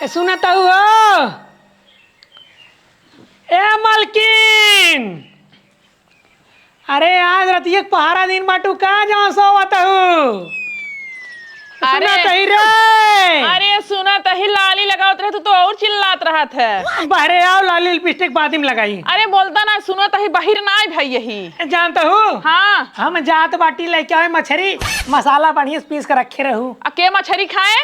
सुनता हुआ ए मालकिन। अरे आज रतिया पहाड़ा दिन बाटू कहाँ जाओ सोवत हूँ। अरे रे अरे सुना तही लाली लगावत रहे तो और चिल्लात रहा था। बहरे आओ लाली लिपस्टिक बाद में लगाई। अरे बोलता ना सुनो तही बाहर ना आए भाई यही जानता हूँ। हाँ हम जात बाटी लेके आए मछली मसाला बढ़िया से पीस कर रखे रहू। के मछली खाए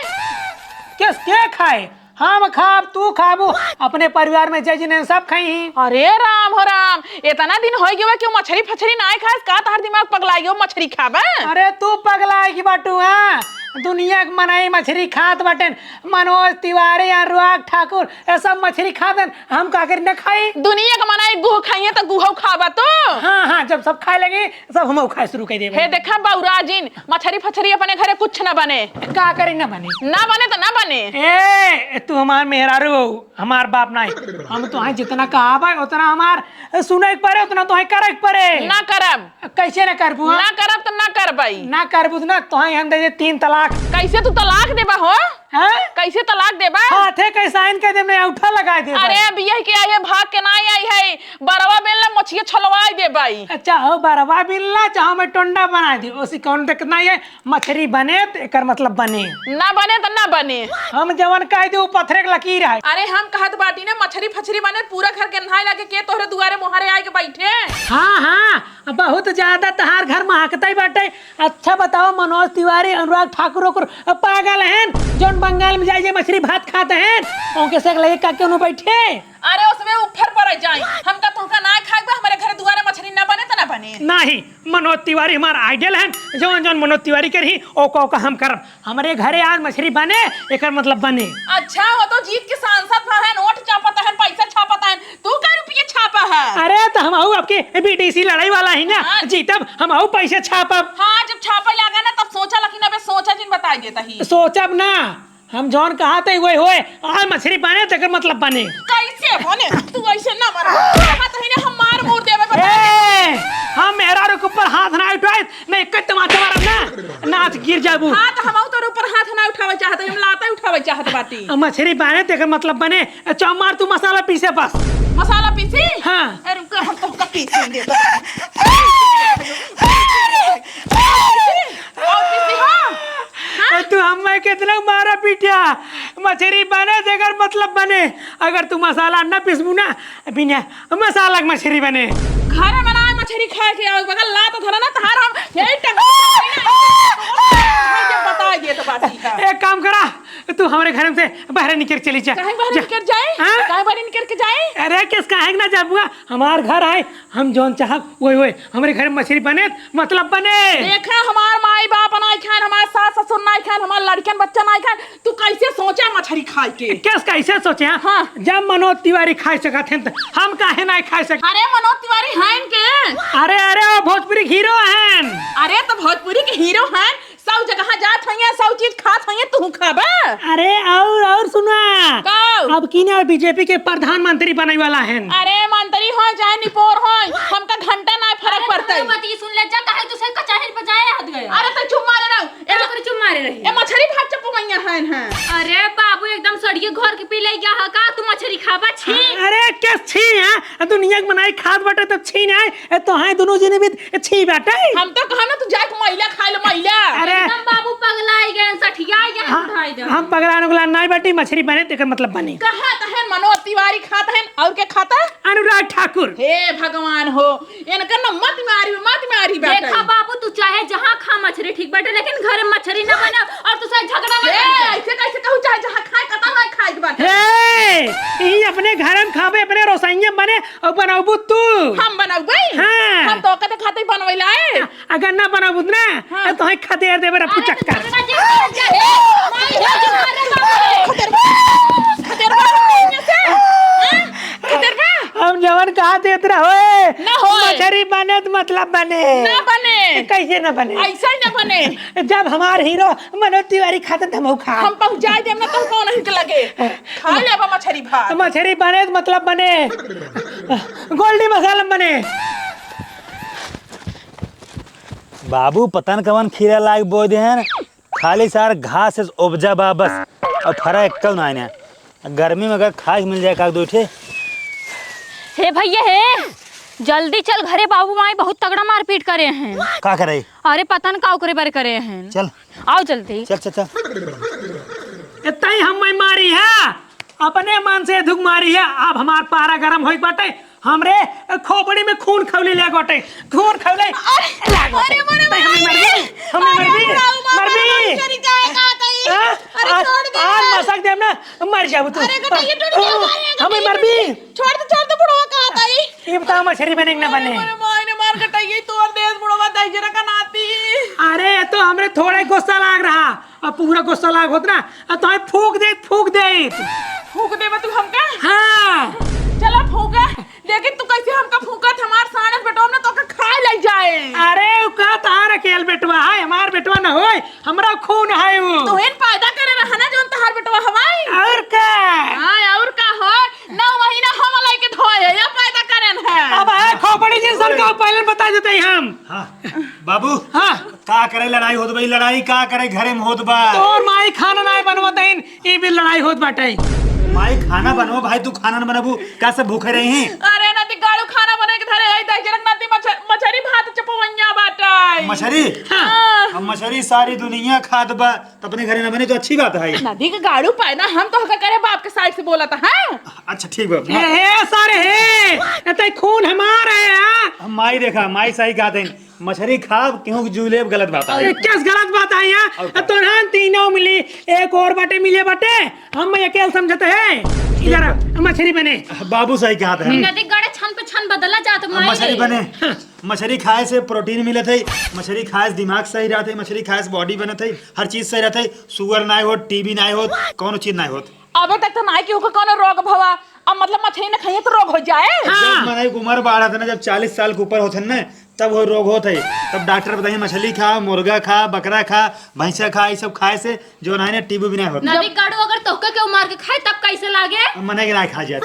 किस के खाए हम खाब तू खाबू अपने परिवार में जय जिन्हें सब खाई। अरे राम हो राम इतना दिन हो गया क्यों मछली फछली ना खाए का तार दिमाग पगलाई गयो मछली खाबे। अरे तू पगलाई की बाटू हाँ दुनिया के मनाई मछली खात बटन मनोज तिवारी अनुराग ठाकुर ये सब मछली खातन हम का कर न खाई। दुनिया का मनाई गुह खाइए तो गुह खाबा तो। हाँ हाँ जब सब खाए लगे सब हम खाए शुरू कर देबे। हे देखा बाउराजिन मछली फछली अपने घरे कुछ न बने का करे न बने तो ना बने। ए तू हमार मेहरारू हमार बाप नहीं हम तो जितना कहा उतना हमार सुने के पड़े उतना तो करे पड़े। ना करब कैसे न करबू ना करब तो ना करबई ना करबू ना तो हम दे 3 तलाक। कैसे तू तलाक देबा हो हैं कैसे तलाक देबा हाथे कैसा इनके देने उठा लगा दे। अरे बियाह के आई है भाग के ना आई है बरवा बेल मछिया छलवाई दे भाई। चाहो बरवा बिल्ला चाहो मैं टोंडा बना दी उसी कौन दिक्कत नहीं है मछली बने तो एक मतलब बने ना बने तो ना बने हम जवन कह दे पत्थरे के लकीर है। अरे हम कहत बाटी ने मछली फछली बने पूरा घर के नहाए लगे के तोहरे दुआरे मोहरे आए के बैठे। हाँ हाँ बहुत ज्यादा तहार घर महकता ही बाटे। अच्छा बताओ मनोज तिवारी अनुराग ठाकुर को पागल हैं जो बंगाल में जाइए मछली भात खाते हैं उनके से लगे का क्यों बैठे। अरे उसमें ऊपर पड़ जाए हम का तुमका ना खाएबा हमारे घर दुआरे मछली ना बने तो ना बने। नहीं मनोज तिवारी हमारा आइडियल है जौन जौन मनोज तिवारी कर ही ओका हम कर हमारे घरे आज मछली बने एक मतलब बने। अच्छा हो तो जीत के सांसद है नोट छापता है पैसा छापता है तू क्या रुपये छापा है। अरे तो हम आऊ आपके बीडीसी लड़ाई वाला ही ना जीतब हम आऊ पैसे छापब। हाँ जब छापा लगा ना तब सोचा लेकिन अबे सोचा जिन बताई देता ही सोचब ना हम जौन कहा थे वही होए आज मछली बने तो मतलब बने। कैसे बने तू ऐसे ना मर कहा तो है हम मार मोड़ देबे बता। हम मेहरारू के ऊपर हाथ ना उठाए मैं एक टमाटर मारब ना नाच गिर जाबू। हां तो हम तोर ऊपर हाथ ना उठावे चाहते हम लाता उठावे चाहत बाटी। मछली बने तो मतलब बने चौमार तू मसाला पीसे बस मसाला पीसी। हाँ अरे रुक हम तुमका पीस दे और पीसी हो तू हमें कितना मारा पीटिया मछली बने देकर मतलब बने अगर तू मसाला न पीसबू ना बिना मसाला मछली बने घर में बनाए मछली खाए के आओ बगल ला तो धरा ना तार हम यही टंग बता दिए तो बात ठीक है। एक काम करा तू हमारे घर से बाहर निकल चली जा। काहे बाहर निकल जाए काहे बाहर निकल के जाए। अरे किसका है ना जाबूगा हमार घर आए हम जोन चाहब वही वही हमारे घर में मछली बने मतलब बने। देखा हमार माई बाप नहीं खान हमारे सास ससुर नहीं खान हमारे लड़कन बच्चा नहीं खान तू कैसे सोचा मछली खाए के किस कैसे सोचे हाँ जब मनोज तिवारी खाए सकते हैं हम काहे नहीं खाए सकते। अरे मनोज तिवारी हैं के अरे अरे वो भोजपुरी हीरो हैं। अरे तो भोजपुरी के हीरो हैं सब जगह जात हैं सब चीज खात हैं तू खाबा। अरे और सुना अब की ना बीजेपी के प्रधानमंत्री बने वाला है। अरे मंत्री हो चाहे निपोर हो हमका घंटा ना फर्क पड़ता है। मत ये सुन ले जा काहे तुसे कचहरी पे जाए हद गया। अरे तो चुप मारे रहो ए कर चुप मारे रही ए मछली भात चपमैया हैं। अरे बाबू एकदम सड़िए घर के पी ले गया है का तू मछली खाबा छी। अरे क्या छी है दुनिया के बनाई खाद बाटे तब छी नहीं तो है दोनों जने भी छी बाटे। हम तो कहा ना तू जाके महिला खा ले महिला। अरे एकदम बाबू पगलाई गए सठिया गए उठाई दे हम पगलान उगलान नहीं बाटी मछली बने तेकर मतलब बने। कहा तो है मनोज तिवारी खाता है और क्या खाता अनुराग ठाकुर। हे भगवान हो इनका न मत मारी बेटा। देखा बाबू तू चाहे जहां खा मछली ठीक बाटे लेकिन घर में मछली ना बना और तू से झगड़ा मत ऐसे कैसे कहू चाहे जहां खाए कता ना खाए के बात हे ई अपने घर में खाबे अपने रसोइया बने और बनाबू तू हम बनाबे। हां हम तो कते खाते बनवैला है अगर ना बनाबू ना तो है खदेर देबे रपू चक्कर। हम जवन कहा थे इतना होए ना होए मछली बने तो मतलब बने ना बने कैसे ना बने ऐसा ही ना बने। जब हमारे हीरो मनोज तिवारी खाते थे हम खा हम पहुंचाए देम ना तो कौन नहीं के लगे खा लेबा मछली भात। मछली बने तो मतलब बने गोल्डी मसाला बने। बाबू पतन कवन खीरा लाग बो देहन खाली सार घास से उपजा बा बस और फरा एकल ना गर्मी में अगर खाए मिल जाए का दो ठे। हे भैया हे, जल्दी चल घरे, बाबू माई बहुत तगड़ा मारपीट करे हैं। का करे? अरे पता न का करे बारे करे हैं। चल आओ जल्दी। चल चल चल। इतना ही हम मारी है, अपने मन से धुक मारी है। अब हमार पारा गरम होई बाटे, हमरे खोपड़ी में खून खौले ले गोटे, खून खौले। अरे आज मसक देम ना, मर जाबू तू। हमें मरबी। छोड़ दे बुढ़वा कहां ताई। ये बताओ मछली बने कि ना बने? अरे मायने मार कटाई तोड़ दे बुढ़वा दाई जरा का नाती। अरे तो हमरे थोड़ा गुस्सा लाग रहा, अब पूरा गुस्सा लाग होत ना, तो हमें फूक दे फूक दे तू हमका। हाँ चला फूका, लेकिन तू कैसे हमका फूका थ हमार साने बेटवा में तो का खाए लग जाए। अरे का तार अकेल बेटवा है, हमार बेटवा न होय, हमरा खून है वो। तो इन पैदा करे रहा ना जोन तहार बेटवा हवाई। और का? हां और का हो, 9 महीना हम लाई के धोए या पैदा करेन है। अब है खोपड़ी जिंसन का पहले बता देते हम। हाँ बाबू, हाँ का करे लड़ाई होत बा? लड़ाई का करे घरे में होत बा? तोर माई खाना ना बनवतइन, ई भी लड़ाई होत बाटे। माई खाना बनवा भाई, तू खाना न बनाबू का? सब भूखे रहे हैं। अरे नती गाड़ू खाना बने के धरे आई दाई जरक नती मछरी भात चपवैया बाटाई। मछरी? हां अब मछरी सारी दुनिया खात बा, तो अपने घरे न बने तो अच्छी बात है। नदी के गाड़ू पैना हम तो हका करे बाप के साइड से बोला था। हां अच्छा ठीक बा। हे सारे हे, एते खून हमार है। हां माई देखा, माई सही कहते हैं, मछली खाब क्यों जुलेब गलत बात है। किस गलत बात है यहाँ? तो ना तीनों मिली, एक और बाटे मिले बाटे, हम अकेले समझते हैं। इधर मछली बने। बाबू सही कहते हैं। नदी गड़े छन पे छन बदला जात माई। मछली बने, मछली खाए से प्रोटीन मिलत है, मछली खाए से दिमाग सही रहते, मछली खाए से बॉडी बनत है, हर चीज सही रहता है। शुगर ना हो, टीबी ना हो, कौन चीज ना हो। अबे तक तो नाई के ऊपर कौन रोग भवा, अब मतलब मछली न खाइए तो रोग हो जाए। जब मैंने उम्र बढ़ा था ना, जब 40 साल के ऊपर होते ना, तब वो रोग होता है। तब डॉक्टर बताइए मछली खा, मुर्गा खा, बकरा खा, भैंसा खा, ये सब खाए से जो ना है टीबी भी नहीं होता। नदी गाड़ू अगर तोहके के मार के खाए तब कैसे लागे? मने के ना खा जाए।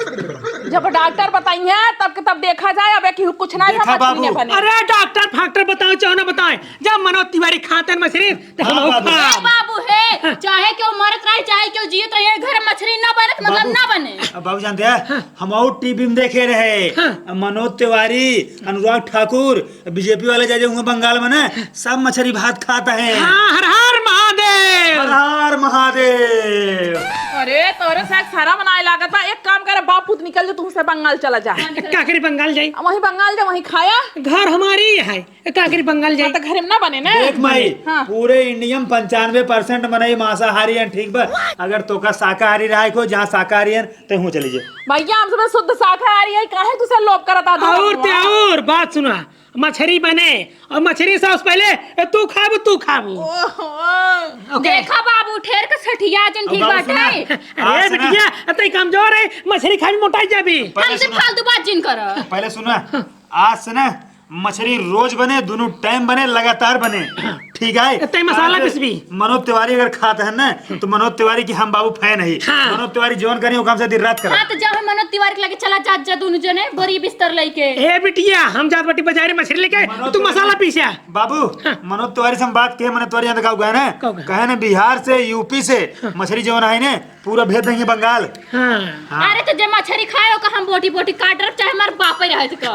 जब डॉक्टर बताइए तब देखा जाए। अब कि कुछ ना देखा बाबू। अरे डॉक्टर फैक्टर बताओ चाहो ना बताए, जब मनोज तिवारी खाते हैं मछली तो हम हाँ, बाबू। ए बाबू हे, चाहे क्यों मरत रहे चाहे क्यों जियत रहे, घर में मछली ना बने तो मतलब ना बने। अब बाबू जानते हैं, हम और टीवी में देखे रहे, मनोज तिवारी, अनुराग ठाकुर, बीजेपी वाले जाजे हुए बंगाल में ना, सब मछली भात खाता है। हाँ, हर हर महादेव। हर हर महादेव। अरे तोरे से सारा बनाए लागत बा। एक काम करे, बाप पुत निकल जा, तू से बंगाल चला जा। काकरी बंगाल जाई, वहीं बंगाल जा, वहीं खाया। घर हमारी है, काकरी बंगाल जाई। तो घर में ना बने ना। देख माई, हाँ। पूरे इंडिया में 95% मने मांसाहारी हैं, ठीक बा? अगर तो का शाकाहारी रहा को, जहाँ शाकाहारी है तो हूँ चली जाए। भैया हम सब शुद्ध शाकाहारी है, काहे तुसे लोभ करता? और बात सुना, मछली बने और मछली से पहले तू खाबू। देखा बाबू ठेर के सठिया जन ठीक बात है। अरे बिटिया तई कमजोर है, मछली खाई मोटाई जाबी। हमसे फालतू बात जिन कर। पहले सुना, आज से ना मछली रोज बने, दोनों टाइम बने, लगातार बने, ठीक है? इतना मसाला पिसबी। मनोज तिवारी अगर खाते हैं ना, तो मनोज तिवारी की हम बाबू फैन है। हाँ। मनोज तिवारी जोन करी काम से दिन रात करा। हाँ तो जब हम मनोज तिवारी के लगे चला जा दोनों जने बोरी बिस्तर लेके। ए बिटिया हम जात बाटी बाजार में मछली लेके, तू मसाला पीसा। बाबू मनोज तिवारी से हम बात किए, मनोज तिवारी यहाँ गए ना, कहे ना बिहार से, यूपी से मछली जो है ना पूरा भेज देंगे बंगाल। हाँ। अरे तो जब मछली खाए हो हम बोटी बोटी काट रख, चाहे हमारे बाप ही रहे तो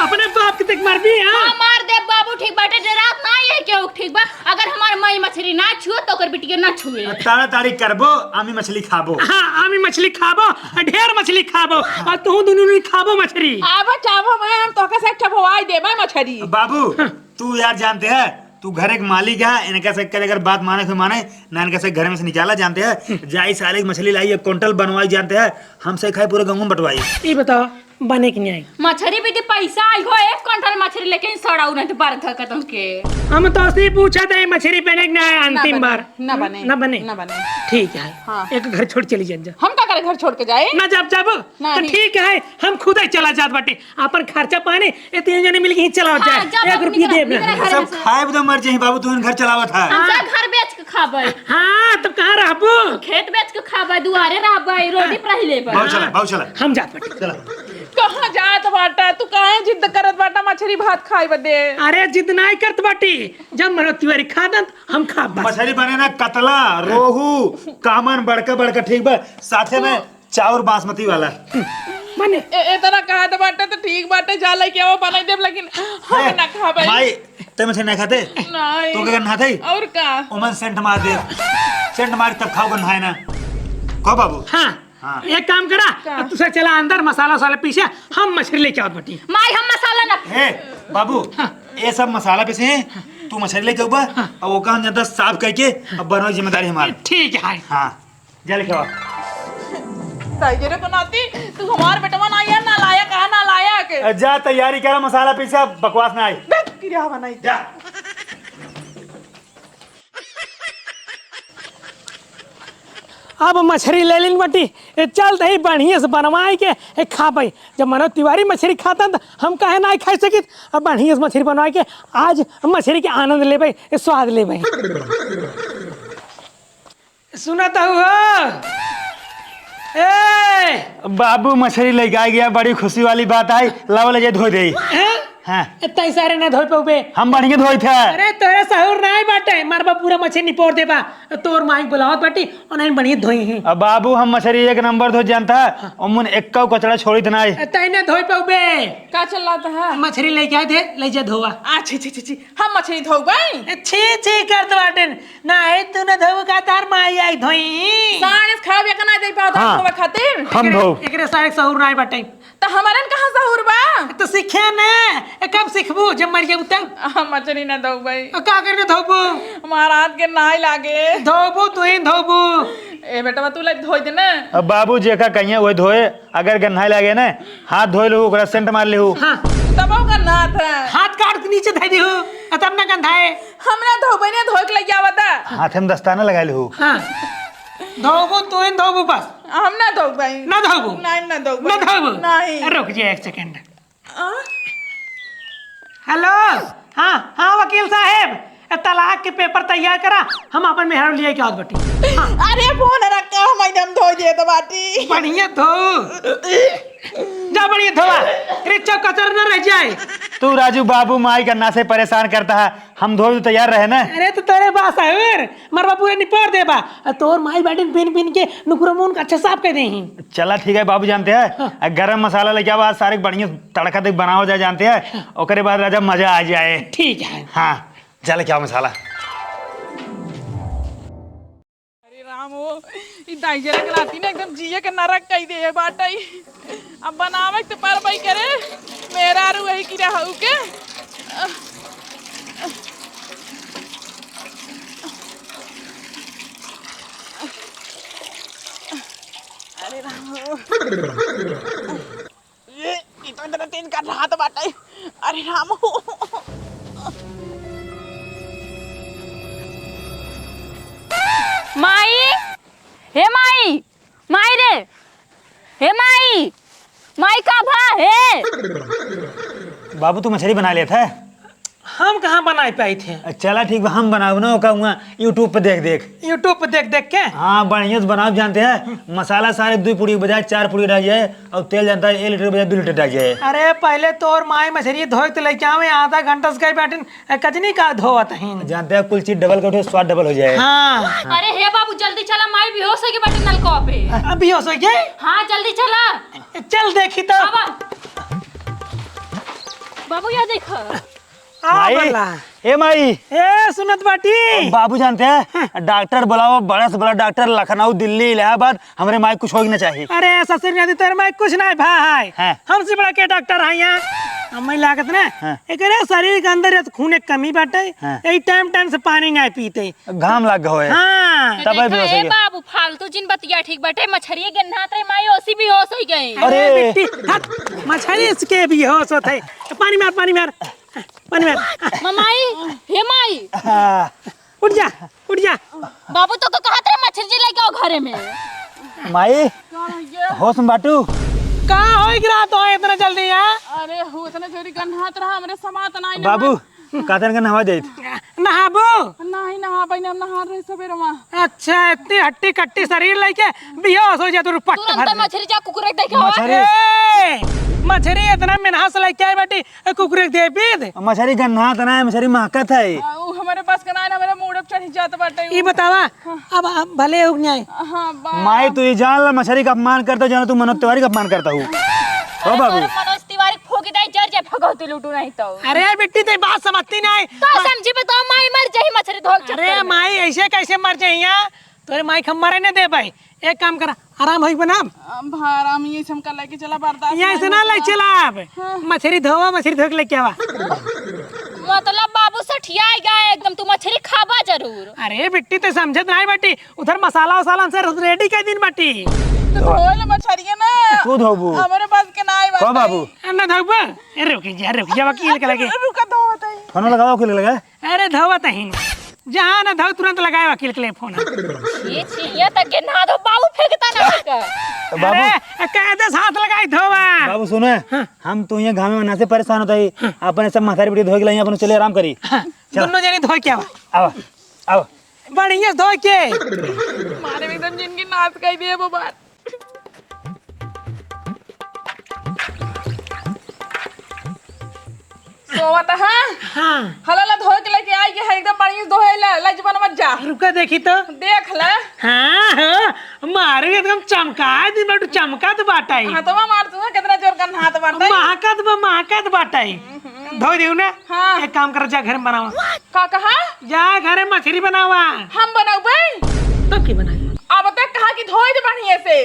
अपने बाप के तक मारबी। हाँ मार दे बाबू, ठीक बाटे, रात ना ये क्यों ठीक बा? अगर हमारे मई मछली ना छुए तो ओकर बिटिया ना छुए। ताड़ी करबो, आमी मछली खाबो। हाँ आमी मछली खाबो, ढेर मछली खाबो, और तू दोनों नहीं खाबो मछली। आवा चावो मैं हम तो का से ठबवाई देबे मछली। बाबू तू यार जानते हैं, तू घर एक मालिक है, इनका से अगर बात माने तो माने ना, इनका से घर में से निकाला जानते हैं, जाई साले मछली लाई 1 क्विंटल बनवाई जानते हैं, हमसे खाए पूरे गाँव में बंटवाई। ये बताओ बने कि नहीं आई? मछली भी दी पैसा आई हो 1 क्विंटल मछली लेकिन सड़ाऊ नहीं तो बारह खत्म के। हम तो उससे पूछा था मछली बने कि नहीं अंतिम बार। ना बने ना बने। ठीक है। हाँ। एक घर छोड़ चली जा। हम का करे घर छोड़ के जाए ना जब तो ठीक है, हम खुद ही चला जात बाटे, अपन खर्चा पाने ये 3 जने मिलके ही चलाओ जाए। हाँ, जब 1 रुपया देब ना। सब खाए तो मर जाए बाबू, तू घर चलावा था। हमसे घर बेच के खाबे। हाँ तब कहाँ रहबो? खेत बेच के खाबे, दुआरे रहबे, रोटी पर ही लेबे। बाबू चला हम जात बाटे। चला। कहाँ जात बाटा? तू काहे जिद करत बाटा मछली भात खाई बदे? अरे जिद नहीं करत बाटी, जब मनोज तिवारी खादन हम खा बस। मछली बने ना कतला, रोहू, कामन, बड़का बड़का, ठीक बा? साथे में चाउर बासमती वाला। माने इतना कहा तो बाटे तो ठीक बाटे जा लेके आओ बना देब, लेकिन हम ना खा भाई। माई ते मछली नहीं खाते नहीं तो क्या करना थे? और का ओमन सेंट मार दे, सेंट मार तब खाओ गन है ना। कहो बाबू। हाँ हाँ। एक काम करा, अब तुझे चला अंदर मसाला वसाला पीछे, हम मछली लेके आओ बटी। माई हम मसाला ना हे बाबू, ये सब मसाला पीसे हैं, तू मछली लेके ऊपर और वो काम ज्यादा साफ करके अब बनाओ, जिम्मेदारी हमारी। ठीक है। हाँ जा लेके आओ। ताइजरे बनाती तू हमार बेटवा ना आया ना लाया, कहा ना लाया के जा तैयारी करा, मसाला पीसा, बकवास ना आई। क्रिया बनाई जा। अब मछली ले लीन बटी, चल दही बढ़िया से बनवाई के खा पाई। जब मनोज तिवारी मछली खाता तो हम कहे ना खा सकित, अब बढ़िया से मछली बनवा के आज मछली के आनंद ले भाई, स्वाद ले भाई। सुना तो हो ए बाबू मछली लेके आ गया, बड़ी खुशी वाली बात आई। लाओ ले जे धो दे। हाँ इतना सारे ना धोई पाऊ बे। हम बढ़िया धोई थे। अरे तोरे सहूर नहीं बाटे, मारबा पूरा मछली निपोर देबा, तोर माई बुलावत बाटी और बढ़िया धोई है। अब बाबू हम मछली एक नंबर धो जानता है, उमन एक कचड़ा छोड़ी थे ना। तैने धोई पाऊ बे। का चल रहा है? मछली लेके आए थे, ले जा धोवा। अच्छी छी छी छी हम मछली धो गई। छी छी कर दो बाटन ना है, तू ना धोव का तार माई आई धोई। सारे खा भी कना दे पाओ हाँ। तो खातिर हम धो। एकरे सारे सहूर नहीं बाटे तो हमारन कहां सहूर बा? तो सीखे ना, कब सीखबू जब मर जाबू तब। हम मछली ना धो गई, का करके धोबू? हमारा हाथ के नाई लागे। धोबू तू ही धोबू। ए बेटा तू ले धो दे ना। अब बाबू जेका कहिए वही धोए, अगर गन्हाई लगे ना हाथ धोए लो, ओकरा सेंट मार लेहू। हाँ तब का नाथ है हाथ काट के नीचे धै देहू, तब ना गंधाए। हमरा धोबे ने धोक लग जावा था। हाथ में दस्ताना लगा लेहू। हाँ धोबू तू ही धोबू बस। हम ना धो गई। ना धोबू। नहीं ना धो ना धोबू। नहीं। रुक जा एक सेकंड। हेलो हाँ हाँ वकील साहेब, तलाक के पेपर तैयार करा, हम अपन मेहरारू लिए के आओ बटी। हाँ अरे फोन रखा हम एकदम धो दिए तो बाटी। बढ़िया धो जा, बढ़िया धोवा, रिचा कचर न रह जाए। तू राजू बाबू माई गन्ना से परेशान करता है, हम धोए तो तैयार रहे ना। अरे तो तेरे बास है मरवा पूरे निपोर देबा, तोर माई बैठन पिन पिन के नुकुरा मुंह का अच्छा साफ कर देही। चला ठीक है बाबू, जानते हैं गरम मसाला लेके आओ, सारे बढ़िया तड़का तक बनाओ जाए, जानते हैं ओकरे बाद राजा मजा आ जाए। ठीक है। हाँ चल क्या मसाला। अरे राम हो ई दाइजरा के लाती ने एकदम जिए के नरक कई दे बाटई। अब बनावे तो पर भाई करे मेरा रू वही की रहू के। अरे राम हो ये इतना तेज कर रहा था बाटई। अरे राम हो माई, हे माई, माई रे, हे माई, माई का भा है। बाबू तू मछली बना लेता है? हम कहाँ बनाए पाए थे? चला ठीक है, हम बनाओ ना कहूँगा यूट्यूब पे देख देख। यूट्यूब पे देख देख के? हाँ बढ़िया से बनाओ, जानते हैं मसाला सारे 2 पूड़ी के बजाय 4 पूड़ी डाल जाए, और तेल जानता है 1 लीटर के बजाय 2 लीटर डाल जाए। अरे पहले तो और माई मछली धोए तो लेके आवे, आधा घंटा से बैठन कजनी का धोवत हैं। जानते हैं कुल चीज डबल करो, स्वाद डबल हो जाए। हाँ अरे हे बाबू जल्दी चला, माई भी हो सके बटे नलका पे। अभी हो सके? हाँ जल्दी चला। चल देखी तो। बाबू यहाँ देखो। माई, ए माई, ए सुनत बाटी। बाबू जानते हैं डॉक्टर बुलाओ, बड़ा से बड़ा डॉक्टर, लखनऊ दिल्ली इलाहाबाद, हमारे माई कुछ हो ही ना चाहिए। अरे ससुर ने तेरे माई कुछ नहीं भाई, हाँ। हमसे बड़ा के डॉक्टर है यहाँ। हमें लागत ना हाँ। एक शरीर के अंदर ये खून एक कमी बाटे, हाँ। यही टाइम से पानी नहीं पीते। घाम लग गए। हाँ तब भी हो सके। बाबू फालतू जिन बतिया ठीक बटे, मछरिये गन्नात रे माई ओसी भी होश हो गई। अरे अरे। बेटी हट, मछली इसके भी होश होते है। पानी मार पानी मार पानी मार। माई, हे माई, हाँ। उठ जा उठ जा। बाबू तो कहत रहे मछली जी लेके आओ घरे में। माई होश में बाटू। कहाँ हो गिरा तो इतना जल्दी यहाँ? अरे हो इतना जोरी गन्हात रहा हमरे समात नहीं ना। बाबू कातन का नहा जाइत। नहाबो? नहीं नहा पाई हम नहा रहे सवेरे में। अच्छा इतनी हट्टी कट्टी शरीर लेके बेहोश हो जा तू पट्ट तुरंत भर। मछली जा कुकुरे देखे हो। मछली इतना मिनहास लेके आए बेटी, कुकुरे दे पीद। मछली गन्ना तना है, मछली महकत है। वो हमारे पास का ना हमारे मूड पे नहीं जात बाटे ये बतावा अब भले हो जाए। हाँ माई तू ये जान ला मछली का अपमान करता जानो तू मनोज तिवारी का अपमान करता हूँ ओ बाबू मनोज तिवारी फोकी दे जर जे भगवती लूटू नहीं तो अरे यार बेटी ते बात समझती नहीं। तो समझी पे तो माई मर जाही मछली धोल अरे माई ऐसे कैसे मर जाइया तोरे माई खम मरे ने दे भाई। एक काम करा आराम होई बनाब भाराम ये हम कल लेके चला बर्दाश्त यहाँ से ना ले चला अब मछली धोवा मछली धो के लेके आवा। मतलब बाबू सठिया गए एकदम तू मछली खाबा जरूर। अरे बेटी ते समझत नहीं बेटी उधर मसाला वसाला से रेडी कर दिन बेटी तो धोल मछरिया ना तू धोबू हमारे पास के ना आई ओ बाबू ना धोबा। अरे रुक जा वकील के लगे रुका धोत है फोन लगाओ के लगा अरे धोवत ही जहाँ ना धो तुरंत लगाए वकील के लिए फोन। ये छिया तक के ना दो बाबू फेंकता ना का। अरे कायदे हाथ लगाई धोवा। बाबू सुने हम तो यहाँ घामे में से परेशान होता है अपने सब माथारी बेटी धो के लाइए अपन चले आराम करी दोनों जने धो के आवा आओ आओ बढ़िया धो के मारे एकदम जिनकी नाच कही दिए वो बात। सोवत हाँ हला धो के लेके आई है एकदम बढ़िया धोएला लजबन मत जा रुका देखी तो देख ले। हाँ हाँ मारे एकदम चमका दिन बटू चमकत बाटाई हाथवा मार तू कितना जोर कर हाथ मारता महकत बाटाई धो देऊ ना। हाँ। एक काम कर जा घर में बनावा का कहा जा घर में मछली बनावा हम बनाऊबे तब की बनाई अब तक कहा कि धोई दे बढ़िया से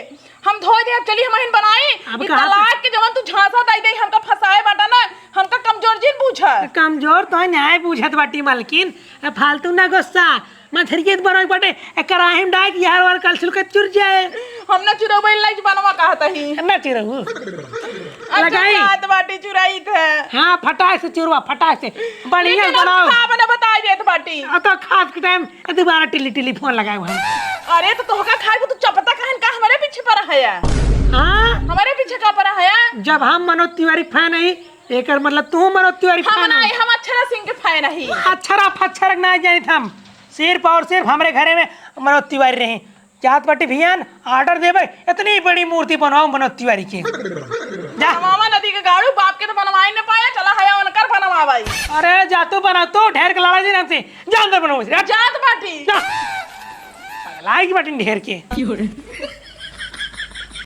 हम धोई दे अब चली हम हिन बनाई अब ई कहा तलाक के जवन तू झांसा दई दे हमका फसाए बाटा ना हमका कमजोर जिन पूछा कमजोर तो न्याय पूछत बाटी मालकिन फालतू ना गुस्सा मछली के बनाई बाटे कराही में डाल यार वार कल सुल के चुर जाए हमने चुरावे लाइज बनवा कहता ही ना चिरहू लगाई हाथ बाटी चुराई थे हाँ फटाक से चुरवा फटाक से बढ़िया बनाओ बना बता देत बाटी अब तो खास के टाइम दोबारा टिली टिली फोन लगाए हम। अरे तो तोहका खाए तू चपता कहन का हमारे पीछे पर है हाँ हमारे पीछे का पर है जब हम मनोज तिवारी फैन है एक मतलब तू मनोज तिवारी हम फैन ना हम अक्षरा सिंह के फैन ही अक्षरा फक्षर ना जानी हम सिर्फ और सिर्फ हमारे घरे में मनोज तिवारी रहे चाहत बाटी भियान ऑर्डर देवे इतनी बड़ी मूर्ति बनवाओ मनोज तिवारी की जा मामा नदी के गाड़ू बाप के तो बनवाई न पाया चला है उनकर बनवा भाई अरे जातू बनाओ तो ढेर के लड़ा जी नाम से जा अंदर बनाओ जात बाटी जा लाएगी बाटी ढेर के